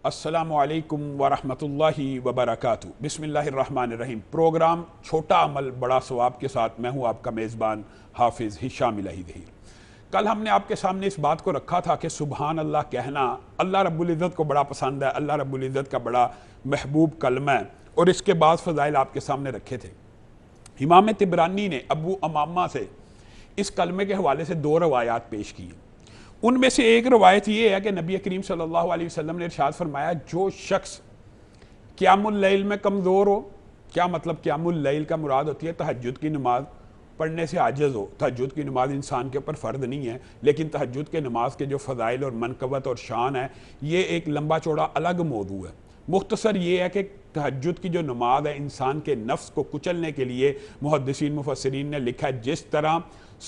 السلام علیکم ورحمۃ اللہ وبرکاتہ۔ بسم اللہ الرحمن الرحیم۔ پروگرام چھوٹا عمل بڑا ثواب کے ساتھ میں ہوں آپ کا میزبان حافظ ہشام الہی ظہیر۔ کل ہم نے آپ کے سامنے اس بات کو رکھا تھا کہ سبحان اللہ کہنا اللہ رب العزت کو بڑا پسند ہے، اللہ رب العزت کا بڑا محبوب کلمہ ہے، اور اس کے بعض فضائل آپ کے سامنے رکھے تھے۔ امام طبرانی نے ابو امامہ سے اس کلمے کے حوالے سے 2 روایات پیش کی ہیں۔ ان میں سے ایک روایت یہ ہے کہ نبی کریم صلی اللہ علیہ وسلم نے ارشاد فرمایا، جو شخص قیام اللیل میں کمزور ہو، کیا مطلب قیام اللیل کا مراد ہوتی ہے تہجد کی نماز پڑھنے سے عاجز ہو۔ تہجد کی نماز انسان کے اوپر فرض نہیں ہے، لیکن تہجد کے نماز کے جو فضائل اور منقبت اور شان ہے، یہ ایک لمبا چوڑا الگ موضوع ہے۔ مختصر یہ ہے کہ تہجد کی جو نماز ہے انسان کے نفس کو کچلنے کے لیے محدثین مفسرین نے لکھا ہے، جس طرح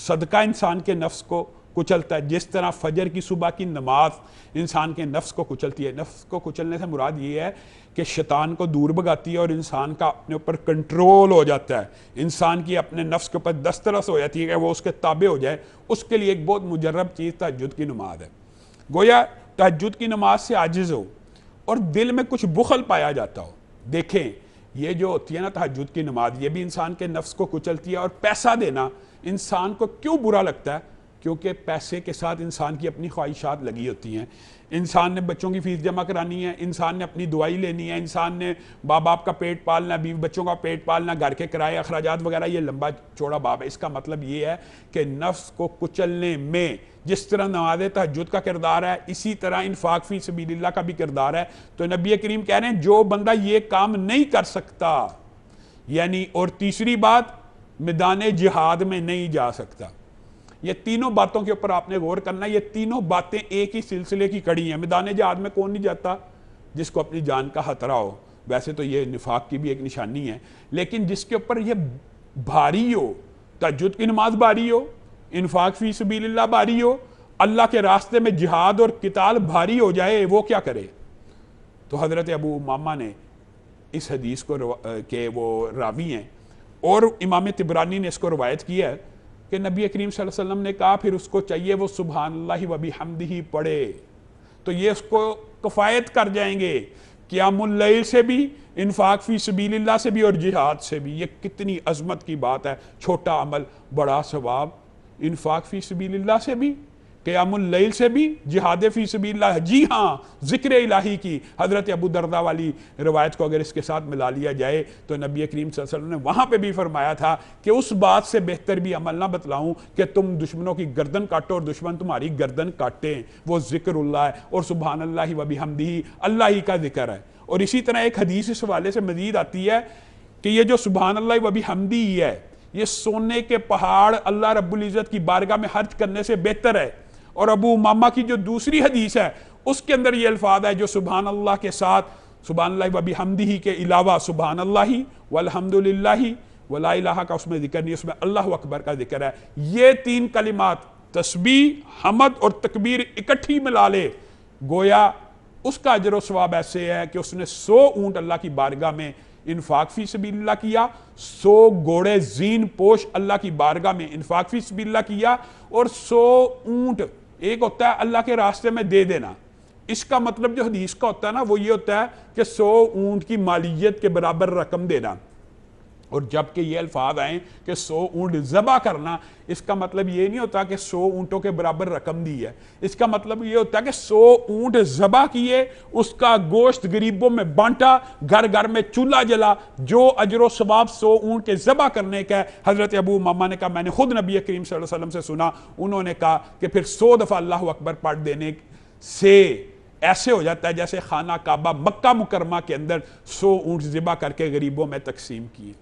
صدقہ انسان کے نفس کو کچلتا ہے، جس طرح فجر کی صبح کی نماز انسان کے نفس کو کچلتی ہے۔ نفس کو کچلنے سے مراد یہ ہے کہ شیطان کو دور بھگاتی ہے اور انسان کا اپنے اوپر کنٹرول ہو جاتا ہے، انسان کی اپنے نفس کے اوپر دسترس ہو جاتی ہے کہ وہ اس کے تابع ہو جائے۔ اس کے لیے ایک بہت مجرب چیز تہجد کی نماز ہے۔ گویا تہجد کی نماز سے عاجز ہو اور دل میں کچھ بخل پایا جاتا ہو۔ دیکھیں، یہ جو ہوتی ہے نا تہجد کی نماز، یہ بھی انسان کے نفس کو کچلتی ہے۔ اور پیسہ دینا انسان کو کیوں برا لگتا ہے؟ کیونکہ پیسے کے ساتھ انسان کی اپنی خواہشات لگی ہوتی ہیں۔ انسان نے بچوں کی فیس جمع کرانی ہے، انسان نے اپنی دوائی لینی ہے، انسان نے ماں باپ کا پیٹ پالنا، بیوی بچوں کا پیٹ پالنا، گھر کے کرائے اخراجات وغیرہ، یہ لمبا چوڑا باب ہے۔ اس کا مطلب یہ ہے کہ نفس کو کچلنے میں جس طرح نماز تہجد کا کردار ہے، اسی طرح انفاق فی سبیل اللہ کا بھی کردار ہے۔ تو نبی کریم کہہ رہے ہیں جو بندہ یہ کام نہیں کر سکتا، یعنی اور تیسری بات میدان جہاد میں نہیں جا سکتا۔ یہ تینوں باتوں کے اوپر آپ نے غور کرنا ہے۔ یہ تینوں باتیں ایک ہی سلسلے کی کڑی ہیں۔ میدان جہاد میں کون نہیں جاتا؟ جس کو اپنی جان کا خطرہ ہو۔ ویسے تو یہ نفاق کی بھی ایک نشانی ہے، لیکن جس کے اوپر یہ بھاری ہو، تہجد کی نماز بھاری ہو، انفاق فی سبیل اللہ بھاری ہو، اللہ کے راستے میں جہاد اور قتال بھاری ہو جائے، وہ کیا کرے؟ تو حضرت ابو امامہ نے اس حدیث کو کہ وہ راوی ہیں اور امام طبرانی نے اس کو روایت کیا ہے کہ نبی کریم صلی اللہ علیہ وسلم نے کہا پھر اس کو چاہیے وہ سبحان اللہ و بحمدہ پڑھے، تو یہ اس کو کفایت کر جائیں گے قیام اللیل سے بھی، انفاق فی سبیل اللہ سے بھی اور جہاد سے بھی۔ یہ کتنی عظمت کی بات ہے۔ چھوٹا عمل بڑا ثواب، انفاق فی سبیل اللہ سے بھی، قیام اللیل سے بھی، جہاد فی سبیل اللہ۔ جی ہاں، ذکر الہی کی حضرت ابو درداء والی روایت کو اگر اس کے ساتھ ملا لیا جائے تو نبی کریم صلی اللہ علیہ وسلم نے وہاں پہ بھی فرمایا تھا کہ اس بات سے بہتر بھی عمل نہ بتلاؤں کہ تم دشمنوں کی گردن کاٹو اور دشمن تمہاری گردن کاٹیں۔ وہ ذکر اللہ ہے اور سبحان اللہ و بحمدہ اللہ ہی کا ذکر ہے۔ اور اسی طرح ایک حدیث اس حوالے سے مزید آتی ہے کہ یہ جو سبحان اللہ و بحمدہ ہے، یہ سونے کے پہاڑ اللہ رب العزت کی بارگاہ میں خرچ کرنے سے بہتر ہے۔ اور ابو امامہ کی جو دوسری حدیث ہے اس کے اندر یہ الفاظ ہے، جو سبحان اللہ کے ساتھ سبحان اللہ و بحمدہ کے علاوہ سبحان اللہ والحمدللہ ولا الہ کا اس میں ذکر نہیں، اس میں اللہ اکبر کا ذکر ہے۔ یہ 3 کلمات تسبیح، حمد اور تکبیر اکٹھی ملا لے، گویا اس کا اجر و ثواب ایسے ہے کہ اس نے 100 اونٹ اللہ کی بارگاہ میں انفاق فی سبیل اللہ کیا، 100 گھوڑے زین پوش اللہ کی بارگاہ میں انفاق فی سبیل اللہ کیا، اور 100 اونٹ ایک ہوتا ہے اللہ کے راستے میں دے دینا۔ اس کا مطلب جو حدیث کا ہوتا ہے نا وہ یہ ہوتا ہے کہ 100 اونٹ کی مالیت کے برابر رقم دینا۔ اور جبکہ یہ الفاظ آئیں کہ 100 اونٹ ذبح کرنا، اس کا مطلب یہ نہیں ہوتا کہ 100 اونٹوں کے برابر رقم دی ہے۔ اس کا مطلب یہ ہوتا ہے کہ 100 اونٹ ذبح کیے، اس کا گوشت غریبوں میں بانٹا، گھر گھر میں چولہا جلا، جو اجر و ثواب 100 اونٹ کے ذبح کرنے کا ہے۔ حضرت ابو امامہ نے کہا میں نے خود نبی کریم صلی اللہ علیہ وسلم سے سنا، انہوں نے کہا کہ پھر 100 دفعہ اللہ اکبر پڑھ دینے سے ایسے ہو جاتا ہے جیسے خانہ کعبہ مکہ مکرمہ کے اندر 100 اونٹ ذبح کر کے غریبوں میں تقسیم کیے۔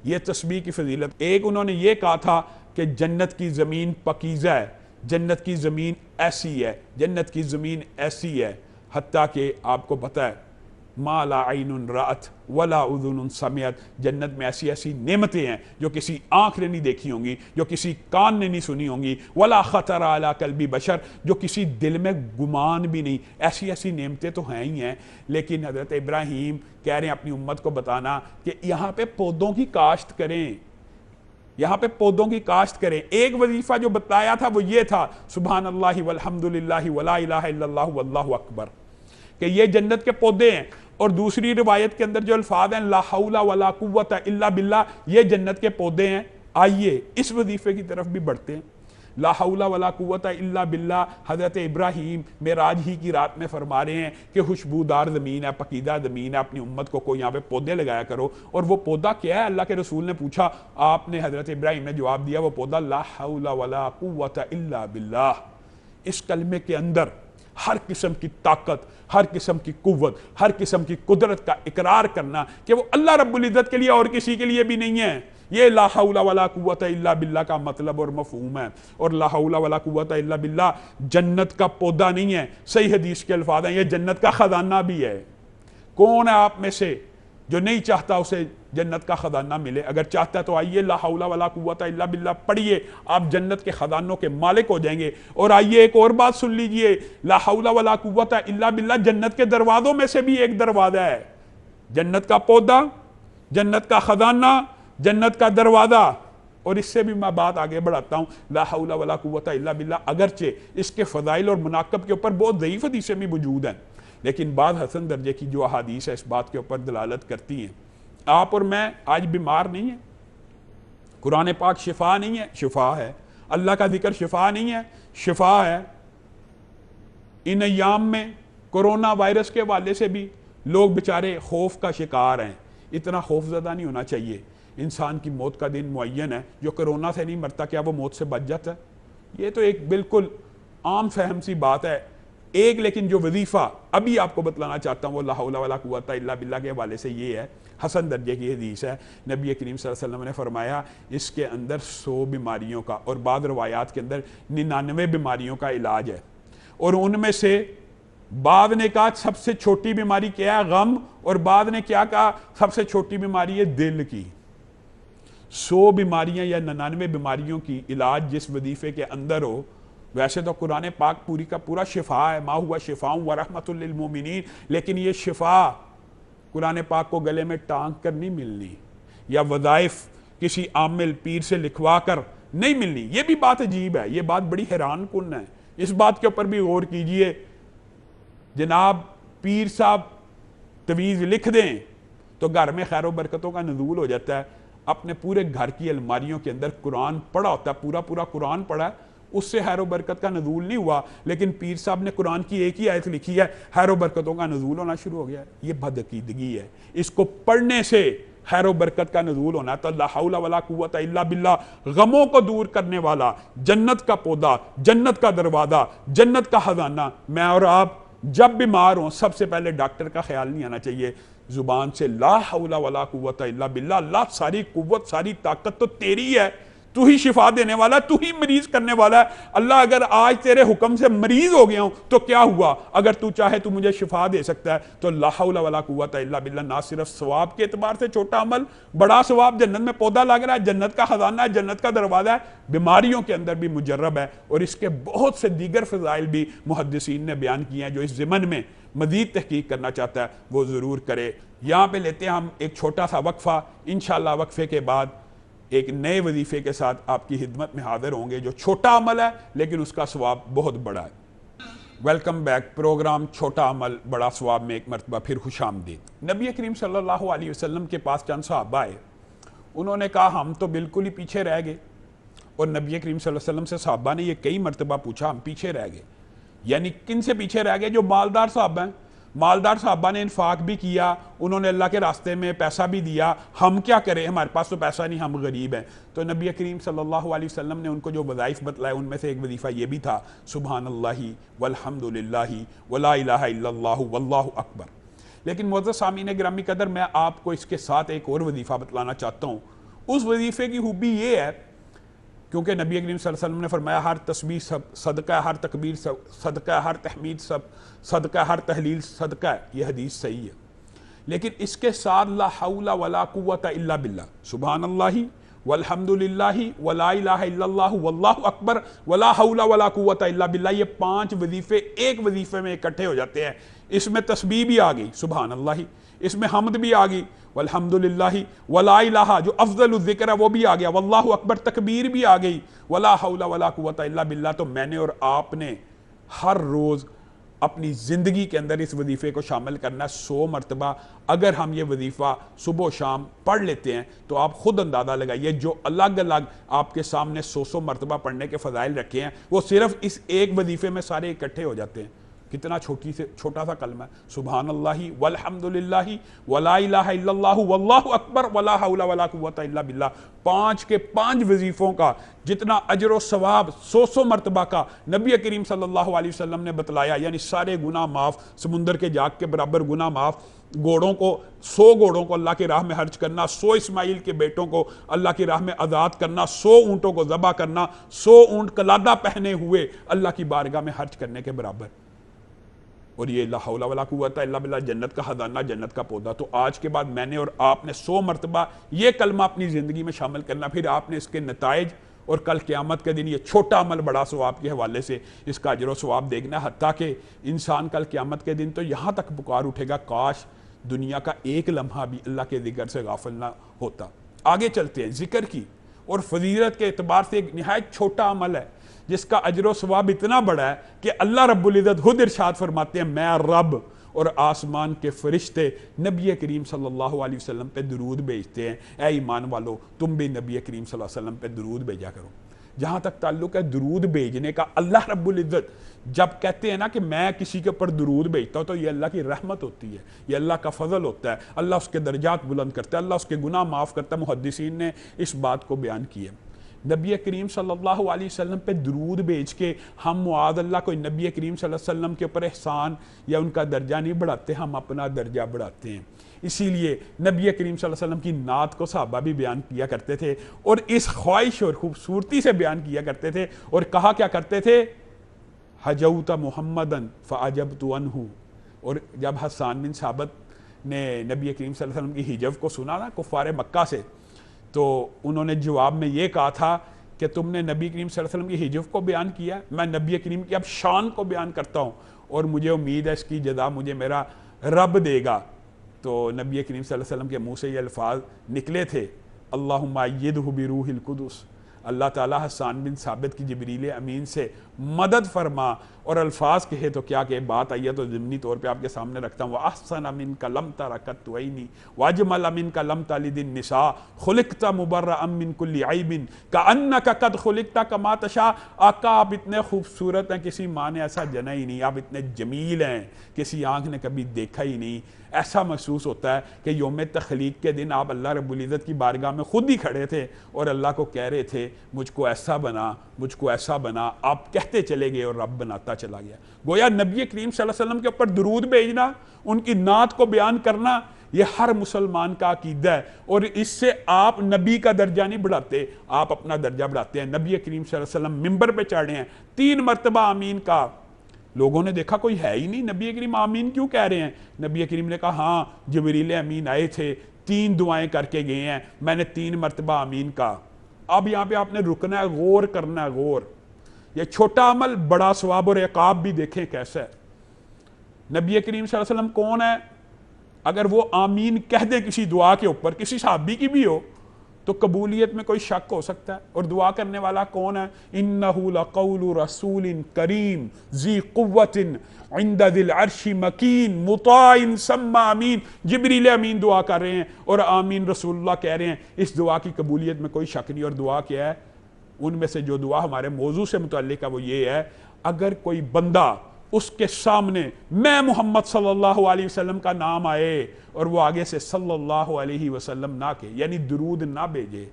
یہ تسبیح کی فضیلت۔ ایک انہوں نے یہ کہا تھا کہ جنت کی زمین پاکیزہ ہے، جنت کی زمین ایسی ہے، جنت کی زمین ایسی ہے، حتیٰ کہ آپ کو پتہ ہے ما لا عین رأت ولا اذن سمعت، جنت میں ایسی ایسی نعمتیں ہیں جو کسی آنکھ نے نہیں دیکھی ہوں گی، جو کسی کان نے نہیں سنی ہوں گی، ولا خطر علی قلب بشر، جو کسی دل میں گمان بھی نہیں۔ ایسی ایسی نعمتیں تو ہیں ہی ہیں، لیکن حضرت ابراہیم کہہ رہے ہیں اپنی امت کو بتانا کہ یہاں پہ پودوں کی کاشت کریں، یہاں پہ پودوں کی کاشت کریں۔ ایک وظیفہ جو بتایا تھا وہ یہ تھا سبحان اللہ والحمدللہ ولا الہ الا اللہ واللہ اکبر، کہ یہ جنت کے پودے ہیں، اور دوسری روایت کے اندر جو الفاظ ہیں لا حول ولا قوت الا باللہ، یہ جنت کے پودے ہیں۔ آئیے اس وظیفے کی طرف بھی بڑھتے ہیں۔ لا حول ولا قوت الا باللہ حضرت ابراہیم معراج ہی کی رات میں فرما رہے ہیں کہ خوشبودار زمین ہے، پکیدہ زمین ہے، اپنی امت کو یہاں پہ پودے لگایا کرو۔ اور وہ پودا کیا ہے؟ اللہ کے رسول نے پوچھا، آپ نے حضرت ابراہیم نے جواب دیا، وہ پودا لا حول ولا قوت الا باللہ۔ اس کلمے کے اندر ہر قسم کی طاقت، ہر قسم کی قوت، ہر قسم کی قدرت کا اقرار کرنا کہ وہ اللہ رب العزت کے لیے اور کسی کے لیے بھی نہیں ہے۔ یہ لا حول ولا قوت الا باللہ کا مطلب اور مفہوم ہے۔ اور لا حول ولا قوت الا باللہ جنت کا پودا نہیں ہے، صحیح حدیث کے الفاظ ہیں، یہ جنت کا خزانہ بھی ہے۔ کون ہے آپ میں سے جو نہیں چاہتا اسے جنت کا خزانہ ملے؟ اگر چاہتا ہے تو آئیے لا حول ولا قوت الا باللہ پڑھیے، آپ جنت کے خزانوں کے مالک ہو جائیں گے۔ اور آئیے ایک اور بات سن لیجئے، لا حول ولا قوت الا باللہ جنت کے دروازوں میں سے بھی ایک دروازہ ہے۔ جنت کا پودا، جنت کا خزانہ، جنت کا دروازہ۔ اور اس سے بھی میں بات آگے بڑھاتا ہوں، لا حول ولا قوت الا باللہ اگرچہ اس کے فضائل اور مناقب کے اوپر بہت ضعیف حدیثیں بھی موجود ہیں، لیکن بعض حسن درجے کی جو احادیث ہے اس بات کے اوپر دلالت کرتی ہیں۔ آپ اور میں آج بیمار نہیں ہیں، قرآن پاک شفا نہیں ہے، شفا ہے۔ اللہ کا ذکر شفا نہیں ہے، شفا ہے۔ ان ایام میں کرونا وائرس کے حوالے سے بھی لوگ بیچارے خوف کا شکار ہیں۔ اتنا خوف زدہ نہیں ہونا چاہیے۔ انسان کی موت کا دن معین ہے، جو کرونا سے نہیں مرتا کیا وہ موت سے بچ جاتا ہے؟ یہ تو ایک بالکل عام فہم سی بات ہے۔ ایک لیکن جو وظیفہ ابھی آپ کو بتلانا چاہتا ہوں وہ لا حول ولا قوت الا باللہ کے حوالے سے یہ ہے، حسن درجے کی حدیث ہے۔ نبی کریم صلی اللہ علیہ وسلم نے فرمایا اس کے اندر 100 بیماریوں کا اور بعض روایات کے اندر 99 بیماریوں کا علاج ہے، اور ان میں سے بعض نے کہا سب سے چھوٹی بیماری کیا ہے؟ غم، اور بعض نے کیا کہا؟ سب سے چھوٹی بیماری ہے دل کی۔ 100 بیماریاں یا 99 بیماریوں کی علاج جس وظیفے کے اندر ہو، ویسے تو قرآن پاک پوری کا پورا شفا ہے، ما ہوا شفاء و رحمت للمومنین، لیکن یہ شفا قرآن پاک کو گلے میں ٹانگ کر نہیں ملنی، یا وظائف کسی عامل پیر سے لکھوا کر نہیں ملنی۔ یہ بھی بات عجیب ہے، یہ بات بڑی حیران کن ہے۔ اس بات کے اوپر بھی غور کیجئے۔ جناب پیر صاحب تویز لکھ دیں تو گھر میں خیر و برکتوں کا نزول ہو جاتا ہے۔ اپنے پورے گھر کی الماریوں کے اندر قرآن پڑھا ہوتا ہے، پورا قرآن پڑھا ہے، اس سے خیر و برکت کا نزول نہیں ہوا، لیکن پیر صاحب نے قرآن کی ایک ہی آیت لکھی ہے، خیر و برکتوں کا نزول ہونا شروع ہو گیا ہے۔ یہ بدعقیدگی ہے۔ اس کو پڑھنے سے خیر و برکت کا نزول ہونا ہے۔ تو لا حول ولا قوت الا باللہ غموں کو دور کرنے والا، جنت کا پودا، جنت کا دروازہ، جنت کا خزانہ۔ میں اور آپ جب بیمار ہوں سب سے پہلے ڈاکٹر کا خیال نہیں آنا چاہیے، زبان سے لا حول ولا قوت الا باللہ، اللہ ساری قوت ساری طاقت تو تیری ہے، تو ہی شفا دینے والا، تو ہی مریض کرنے والا ہے۔ اللہ اگر آج تیرے حکم سے مریض ہو گیا ہوں تو کیا ہوا؟ اگر تو چاہے تو مجھے شفا دے سکتا ہے۔ تو لا حول ولا قوت الا باللہ نہ صرف ثواب کے اعتبار سے چھوٹا عمل، بڑا ثواب، جنت میں پودا لگ رہا ہے، جنت کا خزانہ ہے، جنت کا دروازہ ہے، بیماریوں کے اندر بھی مجرب ہے، اور اس کے بہت سے دیگر فضائل بھی محدثین نے بیان کیے ہیں۔ جو اس ضمن میں مزید تحقیق کرنا چاہتا ہے وہ ضرور کرے۔ یہاں پہ لیتے ہیں ہم ایک چھوٹا سا وقفہ، انشاءاللہ وقفے کے بعد ایک نئے وظیفے کے ساتھ آپ کی خدمت میں حاضر ہوں گے، جو چھوٹا عمل ہے لیکن اس کا ثواب بہت بڑا ہے۔ ویلکم بیک، پروگرام چھوٹا عمل بڑا ثواب میں ایک مرتبہ پھر خوش آمدید۔ نبی کریم صلی اللہ علیہ وسلم کے پاس چند صحابہ آئے، انہوں نے کہا ہم تو بالکل ہی پیچھے رہ گئے، اور نبی کریم صلی اللہ علیہ وسلم سے صحابہ نے یہ کئی مرتبہ پوچھا ہم پیچھے رہ گئے، یعنی کن سے پیچھے رہ گئے؟ جو مالدار صحابہ ہیں۔ مالدار صحابہ نے انفاق بھی کیا، انہوں نے اللہ کے راستے میں پیسہ بھی دیا، ہم کیا کریں، ہمارے پاس تو پیسہ نہیں، ہم غریب ہیں۔ تو نبی کریم صلی اللہ علیہ وسلم نے ان کو جو وظائف بتلائے ان میں سے ایک وظیفہ یہ بھی تھا، سبحان اللہ والحمد للہ ولا الہ الا اللہ واللہ اکبر۔ لیکن معزز سامعین گرامی قدر، میں آپ کو اس کے ساتھ ایک اور وظیفہ بتلانا چاہتا ہوں۔ اس وظیفے کی خوبی یہ ہے، کیونکہ نبی کریم صلی اللہ علیہ وسلم نے فرمایا ہر تسبیح صدقہ، ہر تکبیر صدقہ، ہر تحمید صدقہ، ہر تحلیل صدقہ ہے، یہ حدیث صحیح ہے، لیکن اس کے ساتھ لا حول ولا قوت الا باللہ، سبحان اللہ والحمد للہ ولا الہ الا اللہ واللہ اکبر ولا حول ولا قوت الا باللہ، یہ 5 وظیفے ایک وظیفے میں اکٹھے ہو جاتے ہیں۔ اس میں تسبیح بھی آ گئی سبحان اللہ، اس میں حمد بھی آ گئی والحمد للہ، ولا الہ جو افضل الذکر ہے وہ بھی آ گیا، واللہ اکبر تکبیر بھی آ گئی، ولا حول ولا قوت الا باللہ۔ تو میں نے اور آپ نے ہر روز اپنی زندگی کے اندر اس وظیفے کو شامل کرنا ہے 100 مرتبہ اگر ہم یہ وظیفہ صبح و شام پڑھ لیتے ہیں تو آپ خود اندازہ لگائیے جو الگ الگ آپ کے سامنے 100 مرتبہ پڑھنے کے فضائل رکھے ہیں وہ صرف اس ایک وظیفے میں سارے اکٹھے ہو جاتے ہیں. کتنا چھوٹا سا کلمہ ہے, سبحان اللہ والحمد للہ ولا الہ الا اللہ واللہ اکبر ولا حول ولا قوت الا باللہ. 5 کے 5 وظیفوں کا جتنا اجر و ثواب 100 مرتبہ کا نبی کریم صلی اللہ علیہ وسلم نے بتلایا, یعنی سارے گناہ معاف, سمندر کے جاگ کے برابر گناہ معاف, گھوڑوں کو 100 گھوڑوں کو اللہ کی راہ میں خرچ کرنا, 100 اسماعیل کے بیٹوں کو اللہ کی راہ میں آزاد کرنا, 100 اونٹوں کو ذبح کرنا, 100 اونٹ قلادہ پہنے ہوئے اللہ کی بارگاہ میں خرچ کرنے کے برابر. اور یہ لا حول ولا قوت الا باللہ, جنت کا خزانہ, جنت کا پودا. تو آج کے بعد میں نے اور آپ نے 100 مرتبہ یہ کلمہ اپنی زندگی میں شامل کرنا, پھر آپ نے اس کے نتائج اور کل قیامت کے دن یہ چھوٹا عمل بڑا ثواب کے حوالے سے اس کا اجر و ثواب دیکھنا ہے. حتیٰ کہ انسان کل قیامت کے دن تو یہاں تک پکار اٹھے گا, کاش دنیا کا ایک لمحہ بھی اللہ کے ذکر سے غافل نہ ہوتا. آگے چلتے ہیں. ذکر کی اور فضیلت کے اعتبار سے ایک نہایت چھوٹا عمل ہے جس کا اجر و ثواب اتنا بڑا ہے کہ اللہ رب العزت خود ارشاد فرماتے ہیں, میں رب اور آسمان کے فرشتے نبی کریم صلی اللہ علیہ وسلم پہ درود بھیجتے ہیں, اے ایمان والو تم بھی نبی کریم صلی اللہ علیہ وسلم پہ درود بھیجا کرو. جہاں تک تعلق ہے درود بھیجنے کا, اللہ رب العزت جب کہتے ہیں نا کہ میں کسی کے اوپر درود بھیجتا ہوں تو یہ اللہ کی رحمت ہوتی ہے, یہ اللہ کا فضل ہوتا ہے, اللہ اس کے درجات بلند کرتا ہے, اللہ اس کے گناہ معاف کرتا ہے. محدثین نے اس بات کو بیان کیا. نبی کریم صلی اللہ علیہ وسلم پہ درود بھیج کے ہم معاذ اللہ کوئی نبی کریم صلی اللہ علیہ وسلم کے اوپر احسان یا ان کا درجہ نہیں بڑھاتے, ہم اپنا درجہ بڑھاتے ہیں. اسی لیے نبی کریم صلی اللہ علیہ وسلم کی نعت کو صحابہ بھی بیان کیا کرتے تھے اور اس خواہش اور خوبصورتی سے بیان کیا کرتے تھے, اور کہا کیا کرتے تھے, حجوت محمدن فعجبت عنہ. اور جب حسان بن ثابت نے نبی کریم صلی اللہ علیہ وسلم کی ہجو کو سنا نا کفار مکہ سے, تو انہوں نے جواب میں یہ کہا تھا کہ تم نے نبی کریم صلی اللہ علیہ وسلم کی ہجو کو بیان کیا, میں نبی کریم کی اب شان کو بیان کرتا ہوں اور مجھے امید ہے اس کی جزا مجھے میرا رب دے گا. تو نبی کریم صلی اللہ علیہ وسلم کے منہ سے یہ الفاظ نکلے تھے, اللہم ایدہ بروح القدس, اللہ تعالیٰ حسان بن ثابت کی جبریل امین سے مدد فرما. اور الفاظ کہے تو کیا کہ بات آئی ہے تو ضمنی طور پہ آپ کے سامنے رکھتا ہوں. وَأَحْسَنَ مِنْكَ لَمْ تَرَ قَطُّ عَيْنِي وَأَجْمَلَ مِنْكَ لَمْ تَلِدِ النِّسَاءُ خُلِقْتَ مُبَرَّأً مِنْ كُلِّ عَيْبٍ كَأَنَّكَ قَدْ خُلِقْتَ كَمَا تَشَاءُ. آقا آپ اتنے خوبصورت ہیں کسی ماں نے ایسا جنا ہی نہیں, آپ اتنے جمیل ہیں کسی آنکھ نے کبھی دیکھا ہی نہیں. ایسا محسوس ہوتا ہے کہ یوم تخلیق کے دن آپ اللہ رب العزت کی بارگاہ میں خود ہی کھڑے تھے اور اللہ کو کہہ رہے تھے مجھ کو ایسا بنا, مجھ کو ایسا بنا. آپ کہتے چلے گئے اور رب بناتا چلا گیا. گویا نبی کریم صلی اللہ علیہ وسلم کے اوپر درود بھیجنا, ان کی نعت کو بیان کرنا, یہ ہر مسلمان کا عقیدہ ہے, اور اس سے آپ نبی کا درجہ نہیں بڑھاتے, آپ اپنا درجہ بڑھاتے ہیں. نبی کریم صلی اللہ علیہ وسلم ممبر پہ چڑھے ہیں, 3 مرتبہ آمین کا. لوگوں نے دیکھا کوئی ہے ہی نہیں, نبی کریم آمین کیوں کہہ رہے ہیں؟ نبی کریم نے کہا ہاں جبریل امین آئے تھے, 3 دعائیں کر کے گئے ہیں, میں نے 3 مرتبہ آمین کہا. اب یہاں پہ آپ نے رکنا ہے, غور کرنا ہے, غور. یہ چھوٹا عمل بڑا ثواب اور عقاب بھی دیکھیں کیسا ہے. نبی کریم صلی اللہ علیہ وسلم کون ہے؟ اگر وہ آمین کہہ دیں کسی دعا کے اوپر, کسی صحابی کی بھی ہو, تو قبولیت میں کوئی شک ہو سکتا ہے. اور دعا کرنے والا کون ہے؟ اِنَّهُ لَقَوْلُ رَسُولٍ كَرِيمٍ ذِي قُوَّةٍ عِنْدَ ذِي الْعَرْشِ مَكِينٍ مُطَاعٍ ثَمَّ آمین. جبریل امین دعا کر رہے ہیں اور آمین رسول اللہ کہہ رہے ہیں. اس دعا کی قبولیت میں کوئی شک نہیں. اور دعا کیا ہے؟ ان میں سے جو دعا ہمارے موضوع سے متعلق ہے وہ یہ ہے, اگر کوئی بندہ اس کے سامنے میں محمد صلی اللہ علیہ وسلم کا نام آئے اور وہ آگے سے صلی اللہ علیہ وسلم نہ کہ, یعنی درود نہ بھیجے,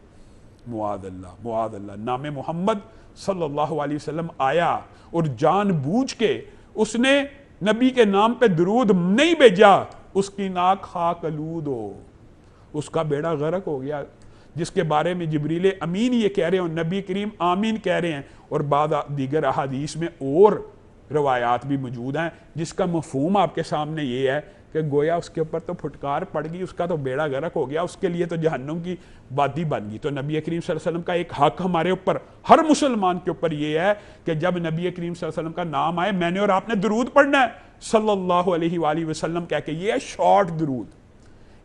معاذ اللہ معاذ اللہ, نام محمد صلی اللہ علیہ وسلم آیا اور جان بوجھ کے اس نے نبی کے نام پہ درود نہیں بھیجا, اس کی ناک خاک آلود ہو, اس کا بیڑا غرق ہو گیا. جس کے بارے میں جبریل امین یہ کہہ رہے ہیں اور نبی کریم آمین کہہ رہے ہیں, اور بعض دیگر احادیث میں اور روایات بھی موجود ہیں جس کا مفہوم آپ کے سامنے یہ ہے کہ گویا اس کے اوپر تو پھٹکار پڑ گئی, اس کا تو بیڑا غرق ہو گیا, اس کے لیے تو جہنم کی وادی بن گئی. تو نبی کریم صلی اللہ علیہ وسلم کا ایک حق ہمارے اوپر, ہر مسلمان کے اوپر یہ ہے کہ جب نبی کریم صلی اللہ علیہ وسلم کا نام آئے میں نے اور آپ نے درود پڑھنا ہے صلی اللہ علیہ وآلہ وسلم کہہ کے. یہ ہے شارٹ درود.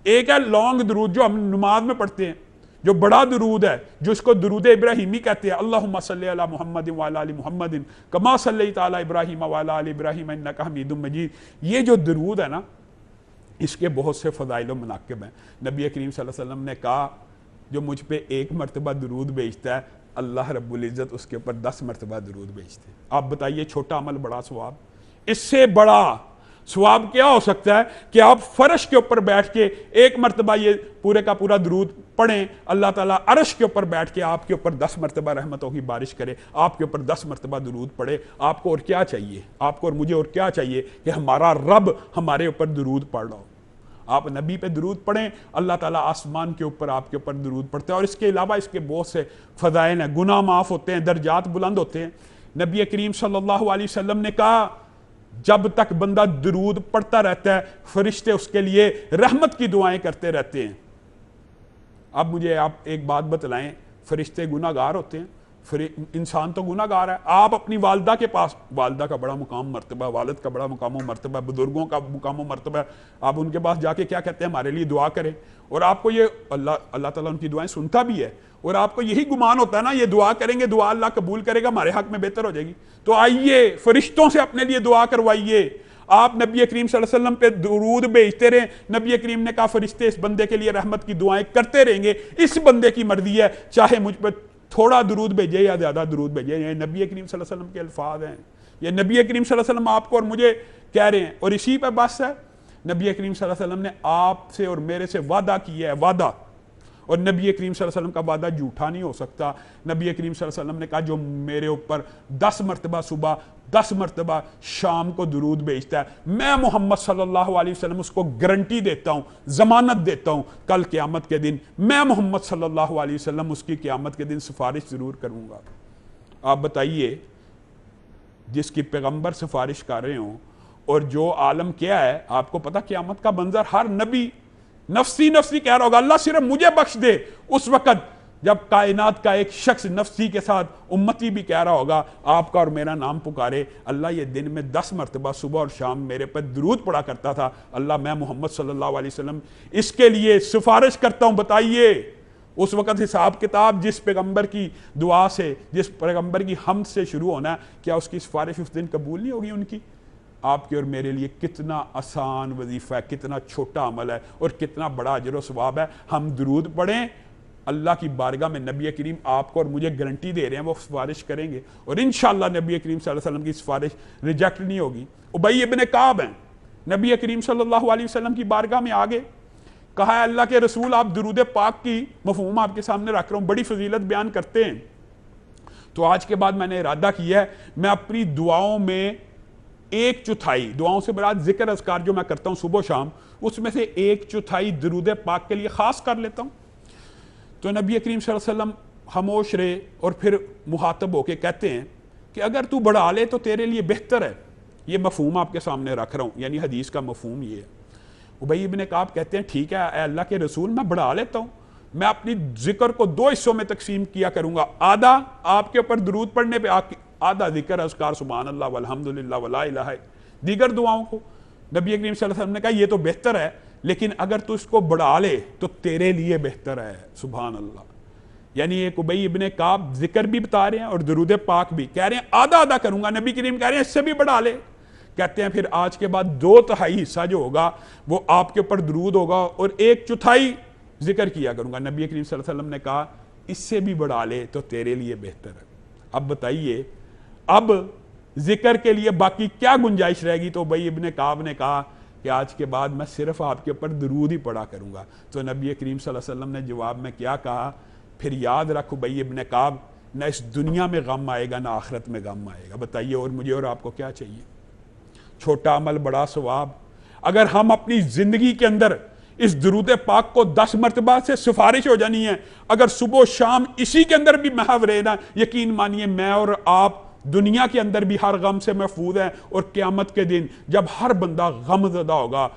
ایک ہے لانگ درود جو ہم نماز میں پڑھتے ہیں, جو بڑا درود ہے، جو اس کو درود ابراہیمی کہتے ہیں، اللہم صلی علی محمد وعلی آل محمد کما صلیت علی ابراہیم وعلی آل ابراہیم انک حمید مجید، یہ جو درود ہے نا، اس کے بہت سے فضائل و مناقب ہیں۔ نبی کریم صلی اللہ علیہ وسلم نے کہا جو مجھ پہ ایک مرتبہ درود بھیجتا ہے اللہ رب العزت اس کے اوپر 10 مرتبہ درود بھیجتے ہیں۔ آپ بتائیے چھوٹا عمل بڑا ثواب، اس سے بڑا ثواب کیا ہو سکتا ہے کہ آپ فرش کے اوپر بیٹھ کے ایک مرتبہ یہ پورے کا پورا درود پڑھیں، اللہ تعالیٰ عرش کے اوپر بیٹھ کے آپ کے اوپر 10 مرتبہ رحمتوں کی بارش کرے، آپ کے اوپر 10 مرتبہ درود پڑھے۔ آپ کو اور کیا چاہیے؟ آپ کو اور مجھے اور کیا چاہیے کہ ہمارا رب ہمارے اوپر درود پڑھ رہا ہو۔ آپ نبی پہ درود پڑھیں، اللہ تعالیٰ آسمان کے اوپر آپ کے اوپر درود پڑھتے ہیں، اور اس کے علاوہ اس کے بہت سے فضائل ہیں، گناہ معاف ہوتے ہیں، درجات بلند ہوتے ہیں۔ نبی کریم صلی اللہ علیہ وسلم نے کہا جب تک بندہ درود پڑھتا رہتا ہے فرشتے اس کے لیے رحمت کی دعائیں کرتے رہتے ہیں۔ اب مجھے آپ ایک بات بتلائیں، فرشتے گناہ گار ہوتے ہیں؟ انسان تو گناہ گار ہے۔ آپ اپنی والدہ کے پاس، والدہ کا بڑا مقام مرتبہ، والد کا بڑا مقام و مرتبہ، بزرگوں کا مقام و مرتبہ، آپ ان کے پاس جا کے کیا کہتے ہیں؟ ہمارے لیے دعا کریں، اور آپ کو یہ اللہ تعالیٰ ان کی دعائیں سنتا بھی ہے، اور آپ کو یہی گمان ہوتا ہے نا یہ دعا کریں گے دعا اللہ قبول کرے گا، ہمارے حق میں بہتر ہو جائے گی۔ تو آئیے فرشتوں سے اپنے لیے دعا کروائیے۔ آپ نبی کریم صلی اللہ علیہ وسلم پہ درود بھیجتے رہیں، نبی کریم نے کہا فرشتے اس بندے کے لیے رحمت کی دعائیں کرتے رہیں گے، اس بندے کی مرضی ہے چاہے مجھ پہ تھوڑا درود بھیجے یا زیادہ درود بھیجے۔ یہ نبی کریم صلی اللہ علیہ وسلم کے الفاظ ہیں، یہ نبی کریم صلی اللہ علیہ وسلم آپ کو اور مجھے کہہ رہے ہیں، اور اسی پہ بس ہے۔ نبی کریم صلی اللہ علیہ وسلم نے آپ سے اور میرے سے وعدہ کیا ہے، وعدہ، اور نبی کریم صلی اللہ علیہ وسلم کا وعدہ جھوٹا نہیں ہو سکتا۔ نبی کریم صلی اللہ علیہ وسلم نے کہا جو میرے اوپر 10 مرتبہ صبح 10 مرتبہ شام کو درود بھیجتا ہے، میں محمد صلی اللہ علیہ وسلم اس کو گارنٹی دیتا ہوں، ضمانت دیتا ہوں، کل قیامت کے دن میں محمد صلی اللہ علیہ وسلم اس کی قیامت کے دن سفارش ضرور کروں گا۔ آپ بتائیے جس کی پیغمبر سفارش کر رہے ہوں، اور جو عالم کیا ہے، آپ کو پتہ قیامت کا منظر، ہر نبی نفسی نفسی کہہ رہا ہوگا، اللہ صرف مجھے بخش دے۔ اس وقت جب کائنات کا ایک شخص نفسی کے ساتھ امتی بھی کہہ رہا ہوگا، آپ کا اور میرا نام پکارے، اللہ یہ دن میں 10 مرتبہ صبح اور شام میرے پر درود پڑا کرتا تھا، اللہ میں محمد صلی اللہ علیہ وسلم اس کے لیے سفارش کرتا ہوں۔ بتائیے اس وقت حساب کتاب جس پیغمبر کی دعا سے، جس پیغمبر کی حمد سے شروع ہونا ہے، کیا اس کی سفارش اس دن قبول نہیں ہوگی ان کی؟ آپ کے اور میرے لیے کتنا آسان وظیفہ ہے، کتنا چھوٹا عمل ہے، اور کتنا بڑا اجر و ثواب ہے۔ ہم درود پڑھیں، اللہ کی بارگاہ میں نبی کریم آپ کو اور مجھے گارنٹی دے رہے ہیں وہ سفارش کریں گے، اور انشاءاللہ نبی کریم صلی اللہ علیہ وسلم کی سفارش ریجیکٹ نہیں ہوگی۔ ابی ابن کعب ہیں، نبی کریم صلی اللہ علیہ وسلم کی بارگاہ میں آگے کہا ہے اللہ کے رسول آپ درود پاک کی مفہوم آپ کے سامنے رکھ رہا ہوں، بڑی فضیلت بیان کرتے ہیں، تو آج کے بعد میں نے ارادہ کیا ہے میں اپنی دعاؤں میں 1/4 دعاؤں سے مراد ذکر اذکار جو میں کرتا ہوں صبح و شام، اس میں سے 1/4 درود پاک کے لیے خاص کر لیتا ہوں۔ تو نبی کریم صلی اللہ علیہ وسلم خاموش رہے، اور پھر مخاطب ہو کے کہتے ہیں کہ اگر تو بڑھا لے تو تیرے لیے بہتر ہے۔ یہ مفہوم آپ کے سامنے رکھ رہا ہوں، یعنی حدیث کا مفہوم یہ ہے۔ ابی ابن کعب کہتے ہیں ٹھیک ہے اے اللہ کے رسول میں بڑھا لیتا ہوں، میں اپنی ذکر کو 2 حصوں میں تقسیم کیا کروں گا، آدھا آپ کے اوپر درود پڑھنے پہ، آدھا ذکر اذکار سبحان اللہ والحمدللہ ولا الہ، دیگر دعاؤں کو۔ نبی کریم صلی اللہ علیہ وسلم نے کہا یہ تو بہتر ہے، لیکن اگر تو اس کو بڑھا لے تو تیرے لیے بہتر ہے، سبحان اللہ۔ یعنی ایک ابی ابن کعب ذکر بھی بتا رہے ہیں اور درود پاک بھی کہہ رہے ہیں آدھا آدھا کروں گا، نبی کریم کہہ رہے ہیں اس سے بھی بڑھا لے۔ کہتے ہیں پھر آج کے بعد 2/3 حصہ جو ہوگا وہ آپ کے اوپر درود ہوگا، اور 1/4 ذکر کیا کروں گا۔ نبی کریم صلی اللہ علیہ وسلم نے کہا اس سے بھی بڑھا لے تو تیرے لیے بہتر ہے۔ اب بتائیے اب ذکر کے لیے باقی کیا گنجائش رہے گی؟ تو ابی ابن کعب نے کہا کہ آج کے بعد میں صرف آپ کے اوپر درود ہی پڑھا کروں گا۔ تو نبی کریم صلی اللہ علیہ وسلم نے جواب میں کیا کہا؟ پھر یاد رکھ ابی ابن کعب، نہ اس دنیا میں غم آئے گا نہ آخرت میں غم آئے گا۔ بتائیے اور مجھے اور آپ کو کیا چاہیے؟ چھوٹا عمل بڑا ثواب۔ اگر ہم اپنی زندگی کے اندر اس درود پاک کو 10 مرتبہ سے سفارش ہو جانی ہے، اگر صبح و شام اسی کے اندر بھی محو رہے نا، یقین مانیے میں اور آپ دنیا کے اندر بھی ہر غم سے محفوظ ہیں، اور قیامت کے دن جب ہر بندہ غم زدہ ہوگا،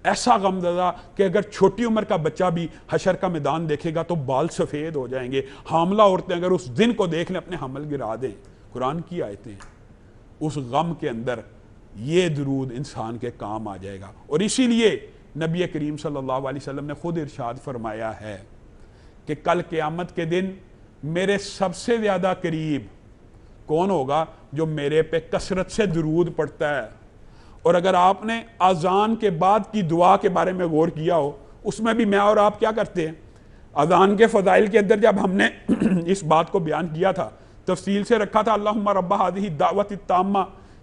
ایسا غم زدہ کہ اگر چھوٹی عمر کا بچہ بھی حشر کا میدان دیکھے گا تو بال سفید ہو جائیں گے، حاملہ عورتیں اگر اس دن کو دیکھ لیں اپنے حمل گرا دیں۔ قرآن کی آیتیں، اس غم کے اندر یہ درود انسان کے کام آ جائے گا۔ اور اسی لیے نبی کریم صلی اللہ علیہ وسلم نے خود ارشاد فرمایا ہے کہ کل قیامت کے دن میرے سب سے زیادہ قریب کون ہوگا؟ جو میرے پہ کثرت سے درود پڑھتا ہے۔ اور اگر آپ نے اذان کے بعد کی دعا کے بارے میں غور کیا ہو، اس میں بھی میں اور آپ کیا کرتے ہیں؟ اذان کے فضائل کے اندر جب ہم نے اس بات کو بیان کیا تھا، تفصیل سے رکھا تھا، اللہم رب ہذہ الدعوۃ التامہ،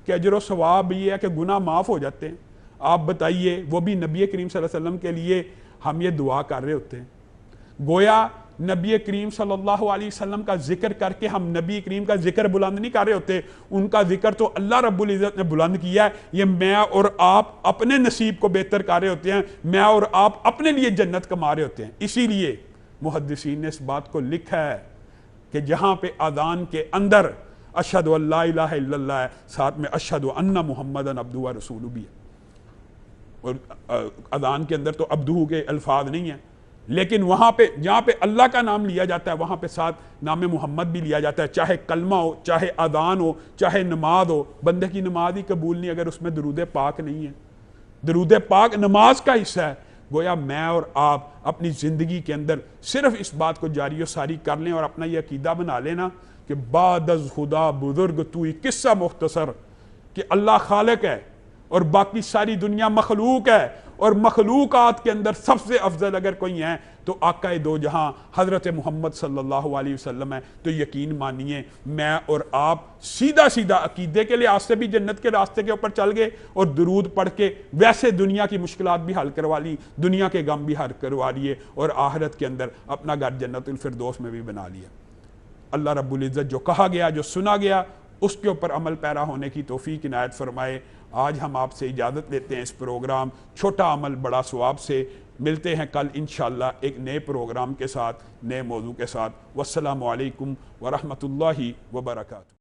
کہ اجر و ثواب یہ ہے کہ گناہ معاف ہو جاتے ہیں۔ آپ بتائیے، وہ بھی نبی کریم صلی اللہ علیہ وسلم کے لیے ہم یہ دعا کر رہے ہوتے ہیں۔ گویا نبی کریم صلی اللہ علیہ وسلم کا ذکر کر کے ہم نبی کریم کا ذکر بلند نہیں کر رہے ہوتے، ان کا ذکر تو اللہ رب العزت نے بلند کیا ہے۔ یہ میں اور آپ اپنے نصیب کو بہتر کر رہے ہوتے ہیں، میں اور آپ اپنے لیے جنت کما رہے ہوتے ہیں۔ اسی لیے محدثین نے اس بات کو لکھا ہے کہ جہاں پہ اذان کے اندر اشہد ان لا الہ الا اللہ ہے، ساتھ میں اشہد ان محمدًا عبدہ و رسولہ بھی ہے۔ اور اذان کے اندر تو عبدہ کے الفاظ نہیں ہیں، لیکن وہاں پہ جہاں پہ اللہ کا نام لیا جاتا ہے وہاں پہ ساتھ نام محمد بھی لیا جاتا ہے، چاہے کلمہ ہو، چاہے اذان ہو، چاہے نماز ہو۔ بندے کی نماز ہی قبول نہیں اگر اس میں درود پاک نہیں ہے۔ درود پاک نماز کا حصہ ہے۔ گویا میں اور آپ اپنی زندگی کے اندر صرف اس بات کو جاری و ساری کر لیں اور اپنا یہ عقیدہ بنا لینا کہ بعد از خدا بزرگ توئی، قصہ مختصر کہ اللہ خالق ہے اور باقی ساری دنیا مخلوق ہے، اور مخلوقات کے اندر سب سے افضل اگر کوئی ہیں تو آقا دو جہاں حضرت محمد صلی اللہ علیہ وسلم ہے۔ تو یقین مانیے میں اور آپ سیدھا سیدھا عقیدے کے لحاظ سے بھی جنت کے راستے کے اوپر چل گئے، اور درود پڑھ کے ویسے دنیا کی مشکلات بھی حل کروا لی، دنیا کے غم بھی حل کروا لیے، اور آخرت کے اندر اپنا گھر جنت الفردوس میں بھی بنا لیا۔ اللہ رب العزت جو کہا گیا، جو سنا گیا، اس کے اوپر عمل پیرا ہونے کی توفیق عنایت فرمائے۔ آج ہم آپ سے اجازت لیتے ہیں اس پروگرام چھوٹا عمل بڑا ثواب سے۔ ملتے ہیں کل انشاءاللہ ایک نئے پروگرام کے ساتھ، نئے موضوع کے ساتھ۔ والسلام علیکم ورحمۃ اللہ وبرکاتہ۔